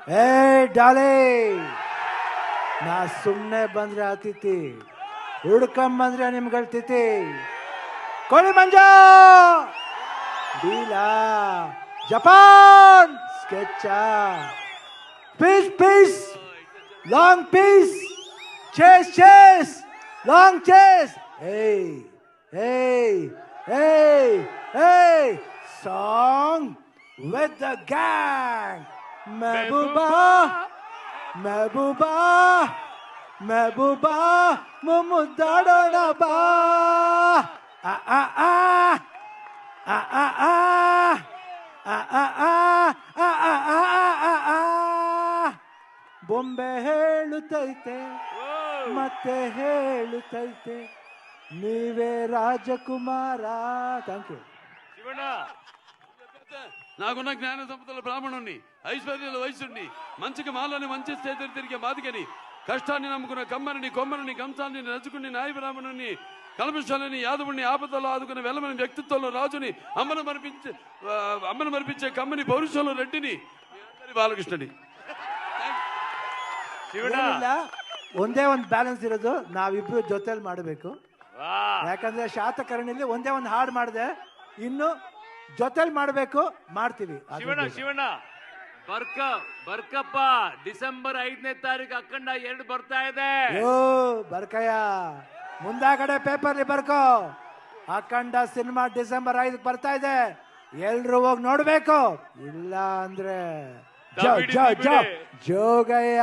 ಏ ಡಾಲೆ, ನಾ ಸುಮ್ಮನೆ ಬಂದ್ರೆ ಅತಿಥಿ, ಹುಡ್ಕೊಂಬಂದ್ರೆ ನಿಮ್ಗಳ ತಿಥಿ. ಕೋಳಿ ಮಂಜ ಡೀಲಾ, ಜಪಾನ್ ಸ್ಕೆಚ, piece piece, long piece, chase chase, long chase. ಏಯ್ ಏಯ್ ಏಯ್ ಏಯ್, song with the gang. Mehbooba, Mehbooba, Mehbooba, ಮುದ್ದಾಡೋಣ ಬಾ. ಆ ಆ ಆ ಆ ಆ ಆ ಆ ಆ ಆ ಆ ಆ. ಬೊಂಬೆ ಹೇಳುತ್ತೈತೆ ಮತ್ತೆ ಹೇಳುತ್ತೈತೆ, ನೀವೇ ರಾಜಕುಮಾರ. Thank you. నాకున్న జ్ఞాన సంపదల బ్రాహ్మణుణ్ణి, ఐశ్వర్యాల వయసుని, మంచికి మాలని మంచి చేతులు తిరిగే మాదిగని, కష్టాన్ని నమ్ముకున్న కమ్మని కొమ్మని కంసాన్ని నచ్చుకుని నాయ బ్రాహ్మణుని, కల్మశాలని యాదవుని, ఆపదలో ఆదుకున్న వెలమని వ్యక్తిత్వంలో రాజుని, అమ్మను మరిపించే కమ్మని పౌరుషంలో రెడ్డిని, బాలకృష్ణని. ಒಂದೇ ಒಂದು ಬ್ಯಾಲೆನ್ಸ್ ಇರೋದು, ನಾವಿಬ್ರು ಜೊತೆಲಿ ಮಾಡಬೇಕು. ಯಾಕಂದ್ರೆ ಶಾತಕರ್ಣಿಲಿ ಒಂದೇ ಒಂದು ಹಾಡು ಮಾಡಿದೆ, ಇನ್ನು ಜೊತೆಲಿ ಮಾಡಬೇಕು, ಮಾಡ್ತೀವಿ. ಶಿವಣ್ಣ ಬರ್ಕಪ್ಪ, ಡಿಸೆಂಬರ್ 5ನೇ ತಾರೀಕು ಅಖಂಡ 2 ಬರ್ತಾ ಇದೆ. ಬರ್ಕಯ್ಯ, ಮುಂದಾಗಡೆ ಪೇಪರ್ಲಿ ಬರ್ಕೋ, ಅಖಂಡ ಸಿನಿಮಾ ಡಿಸೆಂಬರ್ 5 ಬರ್ತಾ ಇದೆ. ಎಲ್ರು ಹೋಗಿ ನೋಡ್ಬೇಕು, ಇಲ್ಲ ಅಂದ್ರೆ ಜೋಗಯ್ಯ.